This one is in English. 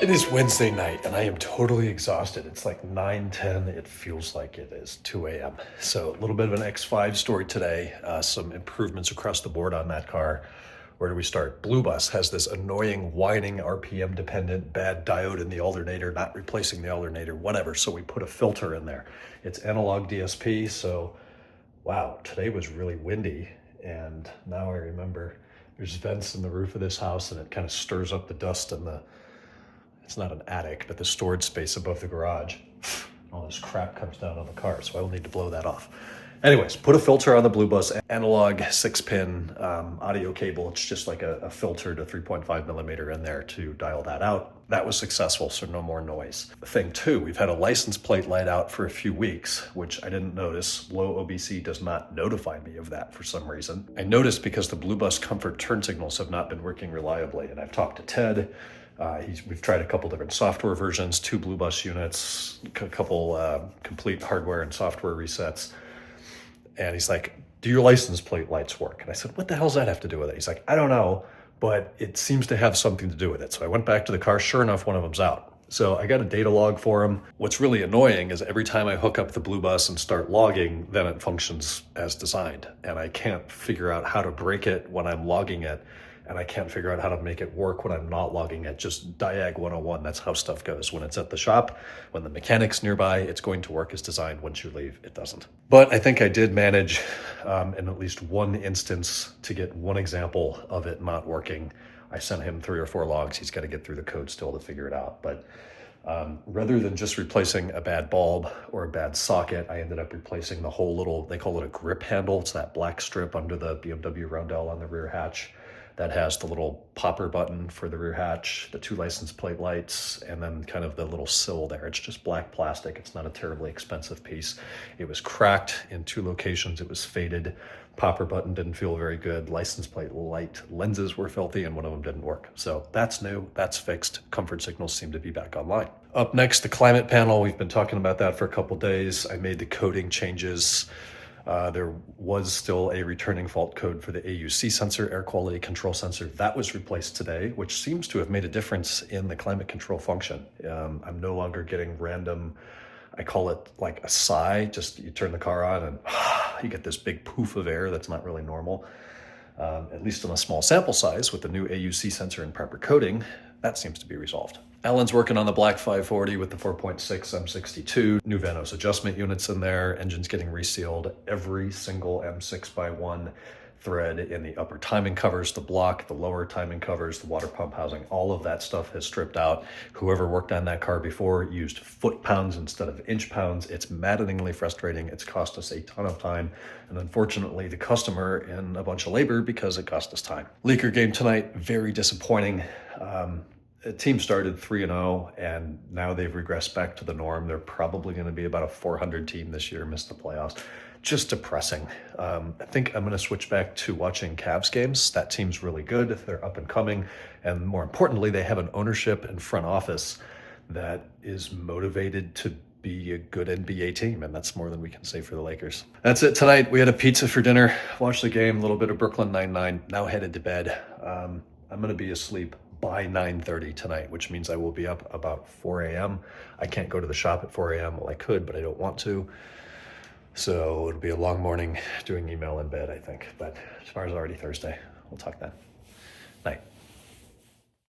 It is Wednesday night and I am totally exhausted. It's like 9:10. It feels like it is 2 a.m. So a little bit of an X5 story today. Some improvements across the board on that car. Where do we start? Blue Bus has this annoying whining RPM dependent bad diode in the alternator, not replacing the alternator, whatever. So we put a filter in there. It's analog DSP. So wow, today was really windy. And now I remember there's vents in the roof of this house and it kind of stirs up the dust and it's not an attic, but the storage space above the garage. All this crap comes down on the car, so I will need to blow that off. Anyways, put a filter on the Blue Bus analog 6-pin audio cable. It's just like a filtered 3.5 millimeter in there to dial that out. That was successful, so no more noise. Thing two, we've had a license plate light out for a few weeks, which I didn't notice. Low OBC does not notify me of that for some reason. I noticed because the Blue Bus comfort turn signals have not been working reliably, and I've talked to Ted. We've tried a couple different software versions, 2 Blue Bus units, a couple complete hardware and software resets. And he's like, do your license plate lights work? And I said, what the hell does that have to do with it? He's like, I don't know, but it seems to have something to do with it. So I went back to the car. Sure enough, one of them's out. So I got a data log for him. What's really annoying is every time I hook up the Blue Bus and start logging, then it functions as designed. And I can't figure out how to break it when I'm logging it. And I can't figure out how to make it work when I'm not logging it. Just Diag 101, that's how stuff goes. When it's at the shop, when the mechanic's nearby, it's going to work as designed. Once you leave, it doesn't. But I think I did manage in at least one instance to get one example of it not working. I sent him 3 or 4 logs. He's got to get through the code still to figure it out. But rather than just replacing a bad bulb or a bad socket, I ended up replacing the whole little, they call it a grip handle. It's that black strip under the BMW roundel on the rear hatch. That has the little popper button for the rear hatch, the 2 license plate lights, and then kind of the little sill there. It's just black plastic. It's not a terribly expensive piece. It was cracked in 2 locations. It was faded. Popper button didn't feel very good. License plate light lenses were filthy, and one of them didn't work. So that's new. That's fixed. Comfort signals seem to be back online. Up next, the climate panel. We've been talking about that for a couple days. I made the coding changes. There was still a returning fault code for the AUC sensor, air quality control sensor. That was replaced today, which seems to have made a difference in the climate control function. I'm no longer getting random, I call it like a sigh, just you turn the car on and you get this big poof of air that's not really normal. At least on a small sample size with the new AUC sensor and proper coding, that seems to be resolved. Alan's working on the black 540 with the 4.6 M62, new Vanos adjustment units in there, engine's getting resealed, every single M6x1 thread in the upper timing covers, the block, the lower timing covers, the water pump housing, all of that stuff has stripped out. Whoever worked on that car before used foot-pounds instead of inch-pounds. It's maddeningly frustrating. It's cost us a ton of time, and unfortunately the customer in a bunch of labor because it cost us time. Leaker game tonight, very disappointing. The team started 3-0, and now they've regressed back to the norm. They're probably going to be about a 400 team this year, miss the playoffs. Just depressing. I think I'm going to switch back to watching Cavs games. That team's really good. They're up and coming. And more importantly, they have an ownership and front office that is motivated to be a good NBA team, and that's more than we can say for the Lakers. That's it tonight. We had a pizza for dinner, watched the game, a little bit of Brooklyn Nine-Nine, now headed to bed. I'm going to be asleep by 9:30 tonight, which means I will be up about 4 a.m. I can't go to the shop at 4 a.m. Well, I could, but I don't want to. So it'll be a long morning doing email in bed, I think. But tomorrow's already Thursday. We'll talk then. Night.